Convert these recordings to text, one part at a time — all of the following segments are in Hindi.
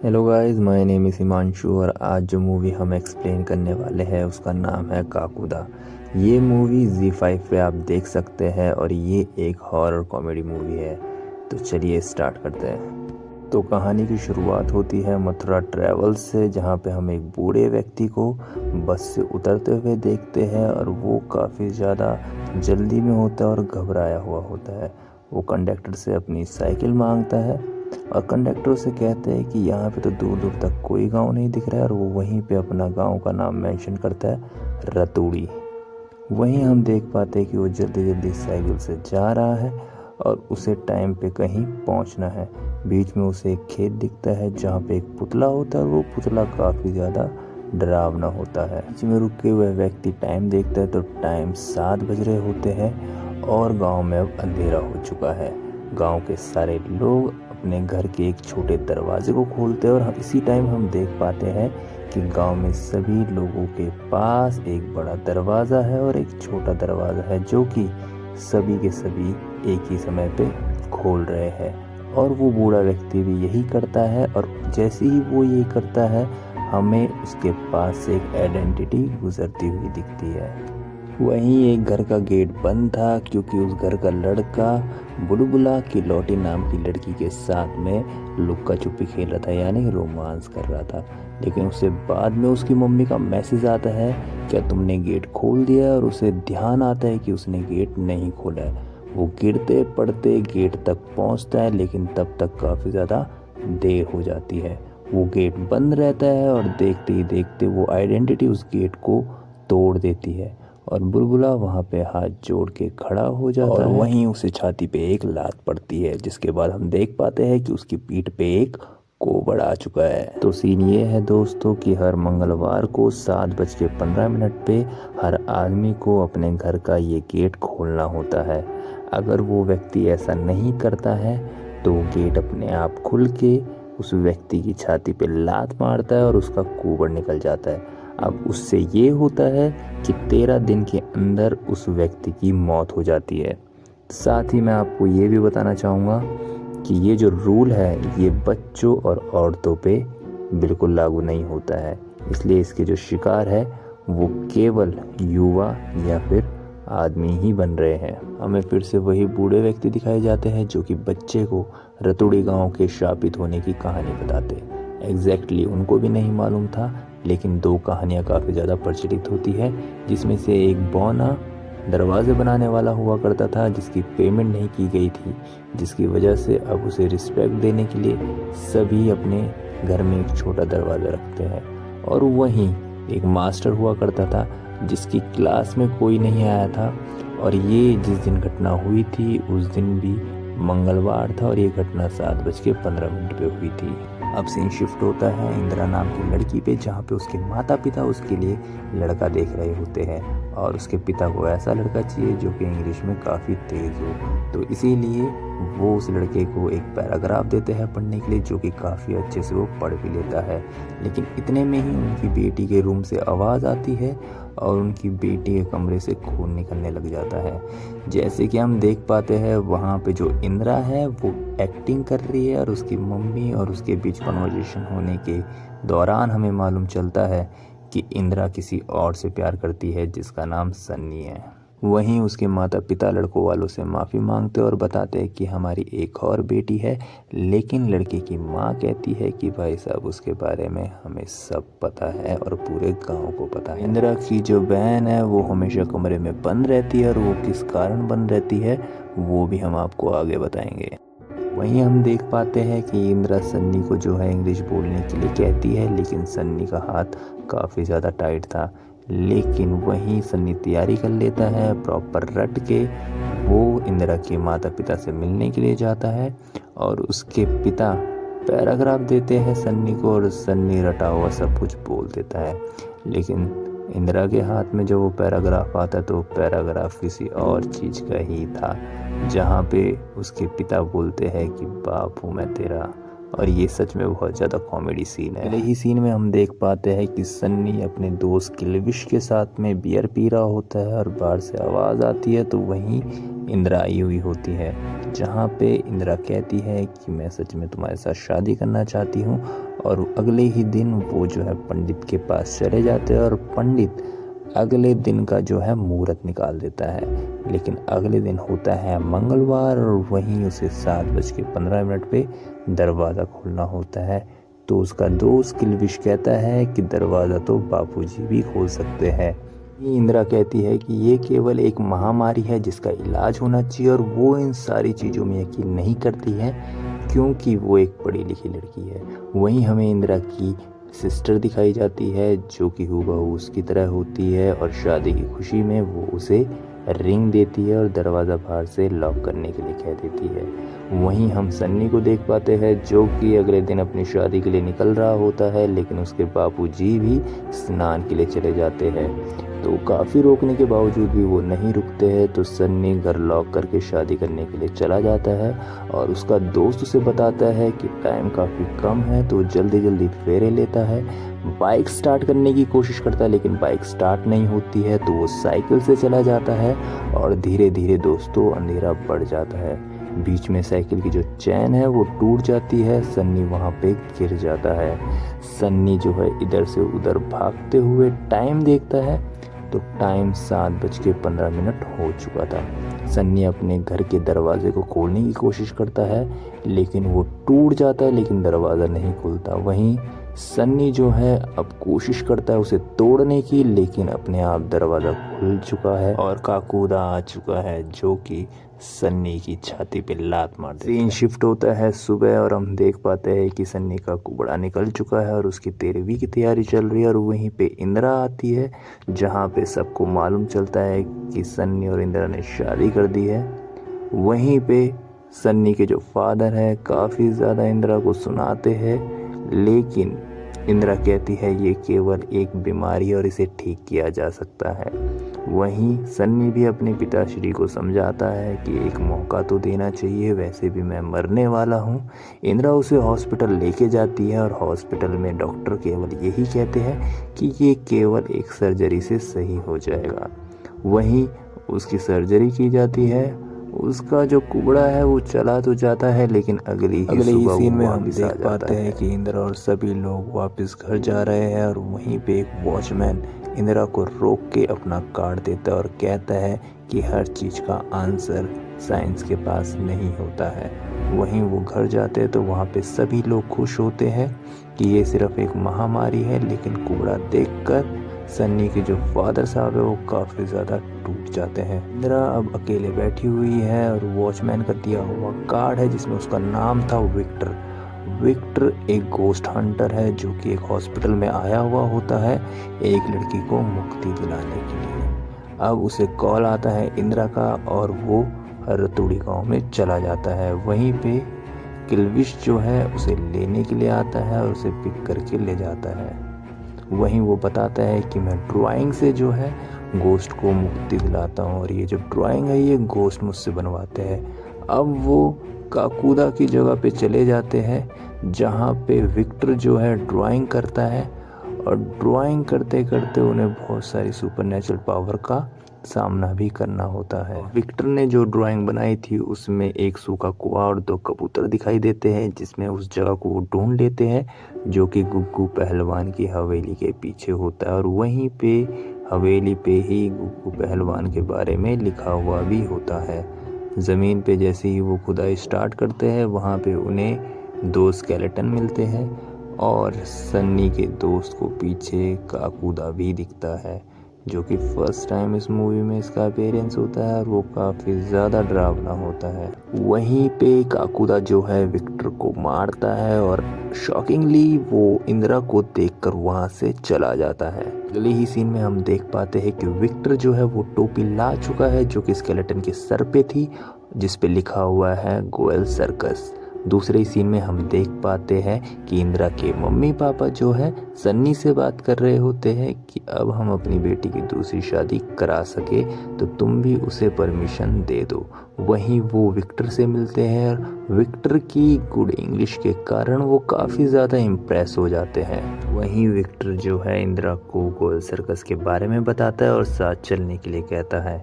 Hello guys, my name is Himanshu और आज जो मूवी हम एक्सप्लेन करने वाले हैं उसका नाम है काकुदा। ये मूवी Z5 पे आप देख सकते हैं और ये एक हॉरर कॉमेडी मूवी है। तो चलिए स्टार्ट करते हैं। तो कहानी की शुरुआत होती है मथुरा ट्रैवल्स से, जहाँ पे हम एक बूढ़े व्यक्ति को बस से उतरते हुए देखते हैं और वो काफ़ी ज़्यादा जल्दी में होता है और घबराया हुआ होता है। वो कंडक्टर से अपनी साइकिल मांगता है और कंडक्टर से कहते हैं कि यहाँ पे तो दूर दूर तक कोई गांव नहीं दिख रहा है, और वो वहीं पे अपना गांव का नाम मेंशन करता है, रतूड़ी। वहीं हम देख पाते हैं कि वो जल्दी जल्दी साइकिल से जा रहा है और उसे टाइम पे कहीं पहुंचना है। बीच में उसे एक खेत दिखता है जहाँ पे एक पुतला होता है और वो पुतला काफ़ी ज़्यादा डरावना होता है। बीच में रुके हुए व्यक्ति टाइम देखता है तो टाइम 7 बज रहे होते हैं और गांव में अब अंधेरा हो चुका है। गांव के सारे लोग अपने घर के एक छोटे दरवाजे को खोलते हैं और इसी टाइम हम देख पाते हैं कि गांव में सभी लोगों के पास एक बड़ा दरवाज़ा है और एक छोटा दरवाज़ा है, जो कि सभी के सभी एक ही समय पे खोल रहे हैं। और वो बूढ़ा व्यक्ति भी यही करता है और जैसे ही वो ये करता है हमें उसके पास से एक आइडेंटिटी गुजरती हुई दिखती है। वहीं एक घर का गेट बंद था क्योंकि उस घर का लड़का बुलबुला की लौटी नाम की लड़की के साथ में लुक्का छुपी खेल रहा था, यानी रोमांस कर रहा था। लेकिन उससे बाद में उसकी मम्मी का मैसेज आता है, क्या तुमने गेट खोल दिया? और उसे ध्यान आता है कि उसने गेट नहीं खोला है। वो गिरते पड़ते गेट तक पहुंचता है, लेकिन तब तक काफ़ी ज़्यादा देर हो जाती है। वो गेट बंद रहता है और देखते ही देखते वो आइडेंटिटी उस गेट को तोड़ देती है और बुलबुला वहाँ पे हाथ जोड़ के खड़ा हो जाता है और वहीं उसे छाती पे एक लात पड़ती है, जिसके बाद हम देख पाते हैं कि उसकी पीठ पे एक कोबड़ आ चुका है। तो सीन ये है दोस्तों कि हर मंगलवार को 7:15 पे हर आदमी को अपने घर का ये गेट खोलना होता है। अगर वो व्यक्ति ऐसा नहीं करता है तो गेट अपने आप खुल के उस व्यक्ति की छाती पे लात मारता है और उसका कोबड़ निकल जाता है। अब उससे ये होता है कि 13 दिन के अंदर उस व्यक्ति की मौत हो जाती है। साथ ही मैं आपको ये भी बताना चाहूँगा कि ये जो रूल है ये बच्चों और औरतों पे बिल्कुल लागू नहीं होता है, इसलिए इसके जो शिकार है वो केवल युवा या फिर आदमी ही बन रहे हैं। हमें फिर से वही बूढ़े व्यक्ति दिखाए जाते हैं जो कि बच्चे को रतुड़ी गांव के शापित होने की कहानी बताते। एग्जैक्टली उनको भी नहीं मालूम था, लेकिन दो कहानियाँ काफ़ी ज़्यादा प्रचलित होती है, जिसमें से एक बौना दरवाजे बनाने वाला हुआ करता था जिसकी पेमेंट नहीं की गई थी, जिसकी वजह से अब उसे रिस्पेक्ट देने के लिए सभी अपने घर में एक छोटा दरवाज़ा रखते हैं। और वहीं एक मास्टर हुआ करता था जिसकी क्लास में कोई नहीं आया था, और ये जिस दिन घटना हुई थी उस दिन भी मंगलवार था और ये घटना 7:15 पे हुई थी। अब सीन शिफ्ट होता है इंदिरा नाम की लड़की पे, जहाँ पे उसके माता पिता उसके लिए लड़का देख रहे होते हैं और उसके पिता को ऐसा लड़का चाहिए जो कि इंग्लिश में काफ़ी तेज़ हो। तो इसीलिए वो उस लड़के को एक पैराग्राफ देते हैं पढ़ने के लिए, जो कि काफ़ी अच्छे से वो पढ़ भी लेता है। लेकिन इतने में ही उनकी बेटी के रूम से आवाज़ आती है और उनकी बेटी के कमरे से खून निकलने लग जाता है। जैसे कि हम देख पाते हैं वहाँ पे जो इंदिरा है वो एक्टिंग कर रही है और उसकी मम्मी और उसके बीच कन्वर्सेशन होने के दौरान हमें मालूम चलता है कि इंदिरा किसी और से प्यार करती है जिसका नाम सन्नी है। वहीं उसके माता पिता लड़कों वालों से माफ़ी मांगते और बताते हैं कि हमारी एक और बेटी है, लेकिन लड़के की माँ कहती है कि भाई साहब उसके बारे में हमें सब पता है और पूरे गांव को पता है। इंदिरा की जो बहन है वो हमेशा कमरे में बंद रहती है और वो किस कारण बंद रहती है वो भी हम आपको आगे बताएंगे। वहीं हम देख पाते हैं कि इंदिरा सन्नी को जो है इंग्लिश बोलने के लिए कहती है, लेकिन सन्नी का हाथ काफ़ी ज़्यादा टाइट था। लेकिन वहीं सन्नी तैयारी कर लेता है प्रॉपर रट के। वो इंदिरा के माता पिता से मिलने के लिए जाता है और उसके पिता पैराग्राफ देते हैं सन्नी को और सन्नी रटा हुआ सब कुछ बोल देता है। लेकिन इंदिरा के हाथ में जब वो पैराग्राफ आता है तो पैराग्राफ किसी और चीज़ का ही था, जहाँ पे उसके पिता बोलते हैं कि बाप हूँ मैं तेरा। और ये सच में बहुत ज़्यादा कॉमेडी सीन है। पहले ही सीन में हम देख पाते हैं कि सन्नी अपने दोस्त किलविश के साथ में बियर पी रहा होता है और बाहर से आवाज़ आती है तो वहीं इंदिरा आई हुई होती है, जहाँ पे इंदिरा कहती है कि मैं सच में तुम्हारे साथ शादी करना चाहती हूँ और अगले ही दिन वो जो है पंडित के पास चले जाते हैं और पंडित अगले दिन का जो है मुहूर्त निकाल देता है। लेकिन अगले दिन होता है मंगलवार और वहीं उसे 7:15 पे दरवाज़ा खोलना होता है। तो उसका दोस्त किल्विश कहता है कि दरवाज़ा तो बापूजी भी खोल सकते हैं। इंदिरा कहती है कि ये केवल एक महामारी है जिसका इलाज होना चाहिए और वो इन सारी चीज़ों में यकीन नहीं करती है क्योंकि वो एक पढ़ी लिखी लड़की है। वहीं हमें इंदिरा की सिस्टर दिखाई जाती है जो कि हूबहू उसकी तरह होती है और शादी की खुशी में वो उसे रिंग देती है और दरवाज़ा बाहर से लॉक करने के लिए कह देती है। वहीं हम सन्नी को देख पाते हैं जो कि अगले दिन अपनी शादी के लिए निकल रहा होता है, लेकिन उसके बापूजी भी स्नान के लिए चले जाते हैं। तो काफ़ी रोकने के बावजूद भी वो नहीं रुकते हैं। तो सन्नी घर लॉक करके शादी करने के लिए चला जाता है और उसका दोस्त उसे बताता है कि टाइम काफ़ी कम है तो जल्दी जल्दी फेरे लेता है। बाइक स्टार्ट करने की कोशिश करता है लेकिन बाइक स्टार्ट नहीं होती है तो वो साइकिल से चला जाता है और धीरे धीरे दोस्तों अंधेरा बढ़ जाता है। बीच में साइकिल की जो चैन है वो टूट जाती है। सन्नी वहाँ पे गिर जाता है। सन्नी जो है इधर से उधर भागते हुए टाइम देखता है तो टाइम 7:15 हो चुका था। सन्नी अपने घर के दरवाजे को खोलने की कोशिश करता है लेकिन वो टूट जाता है लेकिन दरवाज़ा नहीं खुलता। वहीं सन्नी जो है अब कोशिश करता है उसे तोड़ने की लेकिन अपने आप दरवाज़ा खुल चुका है और काकूदा आ चुका है जो कि सन्नी की छाती पे लात मार देता है। सीन शिफ्ट होता है सुबह और हम देख पाते हैं कि सन्नी का कुबड़ा निकल चुका है और उसकी 13वीं की तैयारी चल रही है और वहीं पे इंदिरा आती है जहाँ पे सबको मालूम चलता है कि सन्नी और इंदिरा ने शादी कर दी है। वहीं पे सन्नी के जो फादर है काफ़ी ज़्यादा इंदिरा को सुनाते हैं लेकिन इंदिरा कहती है ये केवल एक बीमारी है और इसे ठीक किया जा सकता है। वहीं सन्नी भी अपने पिताश्री को समझाता है कि एक मौका तो देना चाहिए, वैसे भी मैं मरने वाला हूँ। इंदिरा उसे हॉस्पिटल लेके जाती है और हॉस्पिटल में डॉक्टर केवल यही कहते हैं कि ये केवल एक सर्जरी से सही हो जाएगा। वहीं उसकी सर्जरी की जाती है। उसका जो कुबड़ा है वो चला तो जाता है लेकिन अगले ही सीन में हम देख पाते हैं कि इंदिरा और सभी लोग वापस घर जा रहे हैं और वहीं पे एक वॉचमैन इंदिरा को रोक के अपना कार्ड देता है और कहता है कि हर चीज़ का आंसर साइंस के पास नहीं होता है। वहीं वो घर जाते हैं तो वहाँ पे सभी लोग खुश होते हैं कि ये सिर्फ एक महामारी है, लेकिन कुबड़ा देखकर सन्नी के जो फादर साहब है वो काफ़ी ज़्यादा टूट जाते हैं। इंदिरा अब अकेले बैठी हुई है और वॉचमैन का दिया हुआ कार्ड है जिसमें उसका नाम था विक्टर। विक्टर एक गोस्ट हंटर है जो कि एक हॉस्पिटल में आया हुआ होता है एक लड़की को मुक्ति दिलाने के लिए। अब उसे कॉल आता है इंदिरा का और वो रतूड़ी गांव में चला जाता है। वहीं पे किल्विश जो है उसे लेने के लिए आता है और उसे पिक करके ले जाता है। वहीं वो बताता है कि मैं ड्राइंग से जो है गोस्ट को मुक्ति दिलाता हूँ और ये जो ड्राइंग है ये गोस्ट मुझसे बनवाते हैं। अब वो काकूदा की जगह पे चले जाते हैं जहाँ पे विक्टर जो है ड्राइंग करता है और ड्राइंग करते करते उन्हें बहुत सारी सुपरनेचुरल पावर का सामना भी करना होता है। विक्टर ने जो ड्राइंग बनाई थी उसमें एक सूखा कुआं और 2 कबूतर दिखाई देते हैं जिसमें उस जगह को वो ढूंढ लेते हैं जो कि गुग्गू पहलवान की हवेली के पीछे होता है और वहीं पे हवेली पे ही गुग्गू पहलवान के बारे में लिखा हुआ भी होता है। ज़मीन पे जैसे ही वो खुदाई स्टार्ट करते हैं वहाँ पे उन्हें 2 स्केलेटन मिलते हैं और सन्नी के दोस्त को पीछे काकूदा भी दिखता है जो कि फर्स्ट टाइम इस मूवी में इसका अपीयरेंस होता है और वो काफ़ी ज़्यादा डरावना होता है। वहीं पे काकूदा जो है विक्टर को मारता है और शॉकिंगली वो इंदिरा को देखकर वहाँ से चला जाता है। अगले ही सीन में हम देख पाते हैं कि विक्टर जो है वो टोपी ला चुका है जो कि स्केलेटन के सर पे थी जिस पे लिखा हुआ है गोयल सर्कस। दूसरे सीन में हम देख पाते हैं कि इंदिरा के मम्मी पापा जो है सन्नी से बात कर रहे होते हैं कि अब हम अपनी बेटी की दूसरी शादी करा सके तो तुम भी उसे परमिशन दे दो। वहीं वो विक्टर से मिलते हैं और विक्टर की गुड इंग्लिश के कारण वो काफ़ी ज़्यादा इम्प्रेस हो जाते हैं। वहीं विक्टर जो है इंदिरा को गोयल सर्कस के बारे में बताता है और साथ चलने के लिए कहता है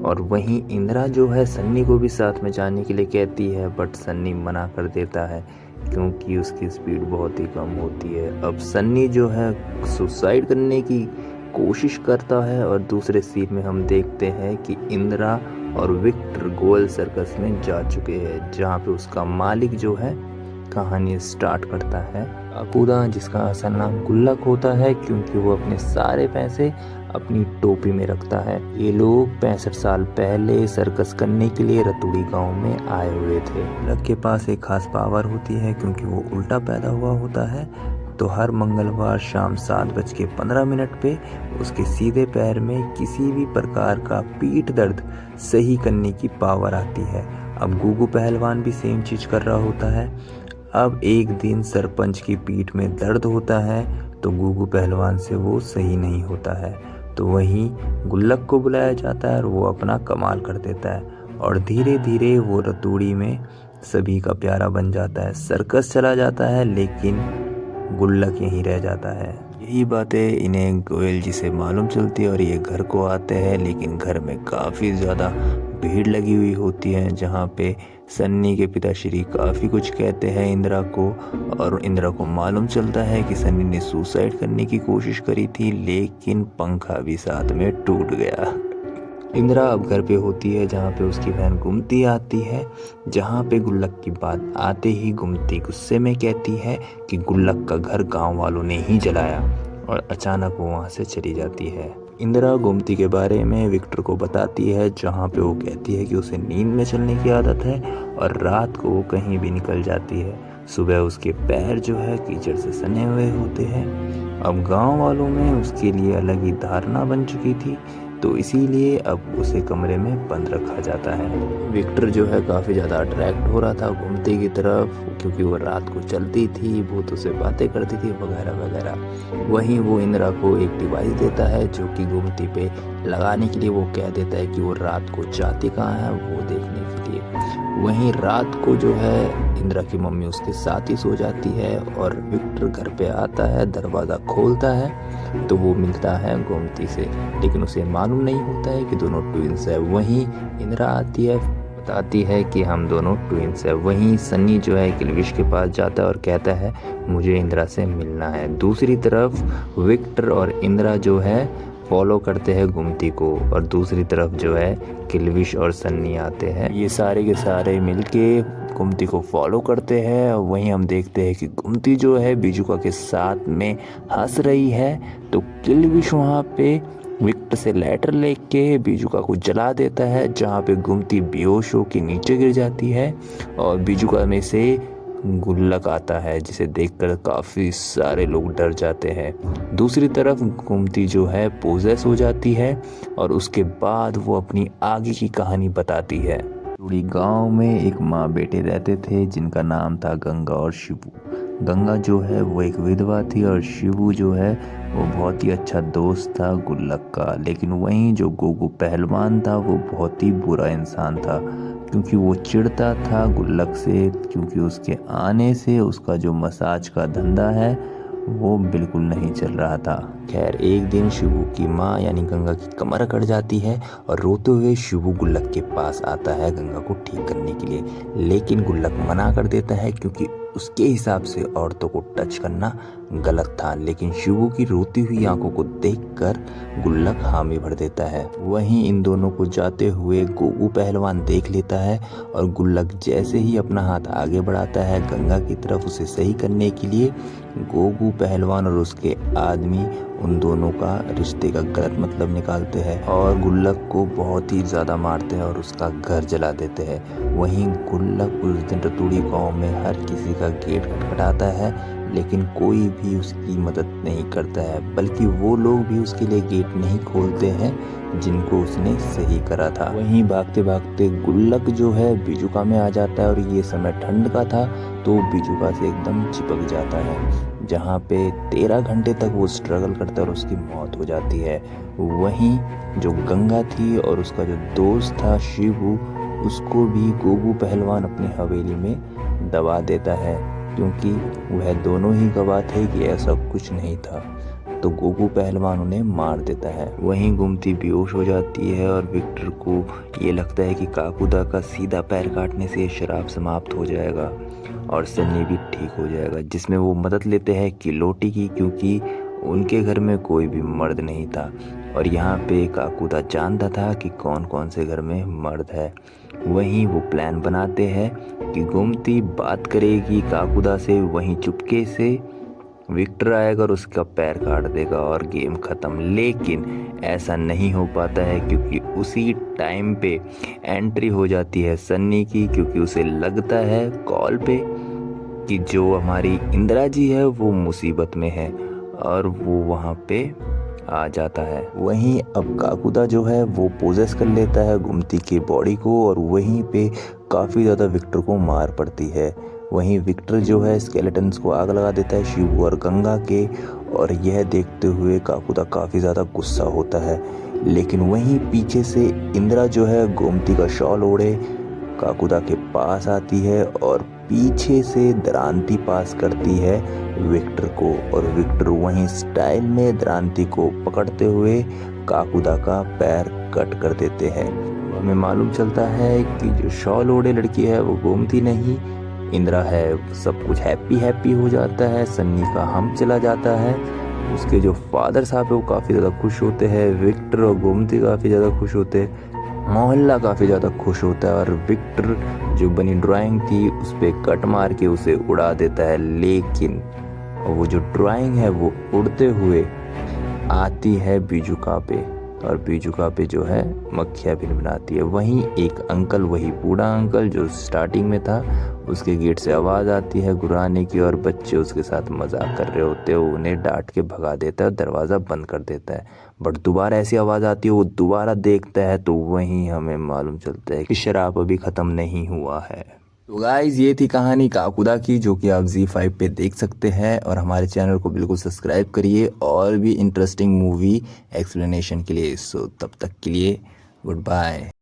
और वहीं इंदिरा जो है सन्नी को भी साथ में जाने के लिए कहती है बट सन्नी मना कर देता है। क्योंकि उसकी स्पीड बहुत ही कम होती है। अब सन्नी जो है सुसाइड करने की कोशिश करता है और दूसरे सीन में हम देखते हैं कि इंदिरा और विक्टर गोल सर्कस में जा चुके हैं, जहाँ पे उसका मालिक जो है कहानी स्टार्ट करता है। काकूदा, जिसका असल नाम गुल्लक होता है, क्योंकि वो अपने सारे पैसे अपनी टोपी में रखता है। ये लोग 65 साल पहले सर्कस करने के लिए रतुड़ी गांव में आए हुए थे। गुल्लक के पास एक खास पावर होती है, क्योंकि वो उल्टा पैदा हुआ होता है, तो हर मंगलवार शाम 7:15 पे उसके सीधे पैर में किसी भी प्रकार का पीठ दर्द सही करने की पावर आती है। अब गुगू पहलवान भी सेम चीज कर रहा होता है। अब एक दिन सरपंच की पीठ में दर्द होता है, तो गुगू पहलवान से वो सही नहीं होता है, तो वहीं गुल्लक को बुलाया जाता है और वो अपना कमाल कर देता है और धीरे धीरे वो रतूड़ी में सभी का प्यारा बन जाता है। सर्कस चला जाता है, लेकिन गुल्लक यहीं रह जाता है। यही बातें इन्हें गोयल जी से मालूम चलती है और ये घर को आते हैं, लेकिन घर में काफ़ी ज़्यादा भीड़ लगी हुई होती है, जहाँ पे सन्नी के पिताश्री काफ़ी कुछ कहते हैं इंदिरा को, और इंदिरा को मालूम चलता है कि सन्नी ने सुसाइड करने की कोशिश करी थी, लेकिन पंखा भी साथ में टूट गया। इंदिरा अब घर पे होती है, जहाँ पे उसकी बहन गुमती आती है, जहाँ पे गुल्लक की बात आते ही गुमती गुस्से में कहती है कि गुल्लक का घर गांव वालों ने ही जलाया, और अचानक वो वहाँ से चली जाती है। इंदिरा गुमती के बारे में विक्टर को बताती है, जहाँ पे वो कहती है कि उसे नींद में चलने की आदत है और रात को वो कहीं भी निकल जाती है। सुबह उसके पैर जो है कीचड़ से सने हुए होते हैं। अब गांव वालों में उसके लिए अलग ही धारणा बन चुकी थी, तो इसीलिए अब उसे कमरे में बंद रखा जाता है। विक्टर जो है काफ़ी ज़्यादा अट्रैक्ट हो रहा था गुमती की तरफ, क्योंकि वो रात को चलती थी, भूतों से बातें करती थी वगैरह वगैरह। वहीं वो इंदिरा को एक डिवाइस देता है, जो कि गुमती पे लगाने के लिए वो कह देता है कि वो रात को जाती कहाँ है वो देखने के लिए। वहीं रात को जो है इंदिरा की मम्मी उसके साथ ही सो जाती है और विक्टर घर पे आता है, दरवाज़ा खोलता है तो वो मिलता है गोमती से, लेकिन उसे मालूम नहीं होता है कि दोनों ट्विंस है। वहीं इंदिरा आती है, बताती है कि हम दोनों ट्विंस है। वहीं सन्नी जो है किल्विश के पास जाता है और कहता है मुझे इंदिरा से मिलना है। दूसरी तरफ विक्टर और इंदिरा जो है फॉलो करते हैं गुमती को, और दूसरी तरफ जो है किल्विश और सन्नी आते हैं। ये सारे के सारे मिलके गुमती को फॉलो करते हैं। वहीं हम देखते हैं कि गुमती जो है बिजुका के साथ में हंस रही है, तो किल्विश वहाँ पे विक्टर से लेटर लेके बिजुका को जला देता है, जहाँ पे गुमती बेहोश होकर नीचे गिर जाती है और बिजुका में से गुल्लक आता है, जिसे देखकर काफ़ी सारे लोग डर जाते हैं। दूसरी तरफ गुमती जो है पोजेस हो जाती है और उसके बाद वो अपनी आगे की कहानी बताती है। रूड़ी गांव में एक माँ बेटे रहते थे, जिनका नाम था गंगा और शिवू। गंगा जो है वो एक विधवा थी और शिवू जो है वो बहुत ही अच्छा दोस्त था गुल्लक का। लेकिन वहीं जो गोगू पहलवान था वो बहुत ही बुरा इंसान था, क्योंकि वो चिढ़ता था गुल्लक से, क्योंकि उसके आने से उसका जो मसाज का धंधा है वो बिल्कुल नहीं चल रहा था। खैर एक दिन शिवू की माँ यानी गंगा की कमर कट जाती है और रोते हुए शिवू गुल्लक के पास आता है गंगा को ठीक करने के लिए, लेकिन गुल्लक मना कर देता है, क्योंकि उसके हिसाब से औरतों को टच करना गलत था। लेकिन शिवू की रोती हुई आंखों को देखकर गुल्लक हामी भर देता है। वहीं इन दोनों को जाते हुए गोगू पहलवान देख लेता है और गुल्लक जैसे ही अपना हाथ आगे बढ़ाता है गंगा की तरफ उसे सही करने के लिए, गोगू पहलवान और उसके आदमी उन दोनों का रिश्ते का गलत मतलब निकालते हैं और गुल्लक को बहुत ही ज़्यादा मारते हैं और उसका घर जला देते हैं। वहीं गुल्लक उस दिन रतूड़ी गांव में हर किसी का गेट खटखटाता है, लेकिन कोई भी उसकी मदद नहीं करता है, बल्कि वो लोग भी उसके लिए गेट नहीं खोलते हैं जिनको उसने सही करा था। वहीं भागते भागते गुल्लक जो है बिजुका में आ जाता है और ये समय ठंड का था, तो बिजुका से एकदम चिपक जाता है, जहाँ पे 13 घंटे तक वो स्ट्रगल करता है और उसकी मौत हो जाती है। वहीं जो गंगा थी और उसका जो दोस्त था शिवू, उसको भी गोगू पहलवान अपनी हवेली में दबा देता है, क्योंकि वह दोनों ही गवाह थे कि ऐसा कुछ नहीं था, तो गोगू पहलवान उन्हें मार देता है। वहीं गुमती बेहोश हो जाती है और विक्टर को ये लगता है कि काकुदा का सीधा पैर काटने से शराब समाप्त हो जाएगा, और सन्नी भी ठीक हो जाएगा, जिसमें वो मदद लेते हैं किलोटी की, क्योंकि उनके घर में कोई भी मर्द नहीं था और यहाँ पे काकुदा जानता था कि कौन कौन से घर में मर्द है। वहीं वो प्लान बनाते हैं कि गोमती बात करेगी काकुदा से, वहीं चुपके से विक्टर आएगा और उसका पैर काट देगा और गेम ख़त्म। लेकिन ऐसा नहीं हो पाता है क्योंकि उसी टाइम पे एंट्री हो जाती है सन्नी की, क्योंकि उसे लगता है कॉल पे कि जो हमारी इंदिरा जी है वो मुसीबत में है और वो वहाँ पे आ जाता है। वहीं अब काकुदा जो है वो पोजेस कर लेता है गोमती की बॉडी को और वहीं पे काफ़ी ज़्यादा विक्टर को मार पड़ती है। वहीं विक्टर जो है स्केलेटन्स को आग लगा देता है शिव और गंगा के, और यह देखते हुए काकुदा काफ़ी ज़्यादा गुस्सा होता है। लेकिन वहीं पीछे से इंदिरा जो है गोमती का शॉल ओढ़े काकुदा के पास आती है और पीछे से द्रांति पास करती है विक्टर को, और विक्टर वहीं स्टाइल में द्रांति को पकड़ते हुए काकुदा का पैर कट कर देते हैं। हमें मालूम चलता है कि जो शॉल ओढ़े लड़की है वो गोमती नहीं इंदिरा है। सब कुछ हैप्पी हैप्पी हो जाता है, सन्नी का हम चला जाता है। उसके जो फादर साहब है वो काफ़ी ज़्यादा खुश होते हैं, विक्टर और गोमती काफ़ी ज़्यादा खुश होते हैं, मोहल्ला काफ़ी ज़्यादा खुश होता है और विक्टर जो बनी ड्राइंग थी उस पर कट मार के उसे उड़ा देता है। लेकिन वो जो ड्राइंग है वो उड़ते हुए आती है बीजुका पे और बीजुका पे जो है मक्खियाँ भी बनाती है। वहीं एक अंकल, वही बूढ़ा अंकल जो स्टार्टिंग में था, उसके गेट से आवाज़ आती है गुर्राने की और बच्चे उसके साथ मजाक कर रहे होते हैं। वो उन्हें डांट के भगा देता है और दरवाज़ा बंद कर देता है। बट दोबारा ऐसी आवाज़ आती है, वो दोबारा देखता है तो वहीं हमें मालूम चलता है कि शराब अभी ख़त्म नहीं हुआ है। तो गाइज ये थी कहानी काकुदा की, जो कि आप Z5 पे देख सकते हैं, और हमारे चैनल को बिल्कुल सब्सक्राइब करिए और भी इंटरेस्टिंग मूवी एक्सप्लेनेशन के लिए। सो तब तक के लिए गुड बाय।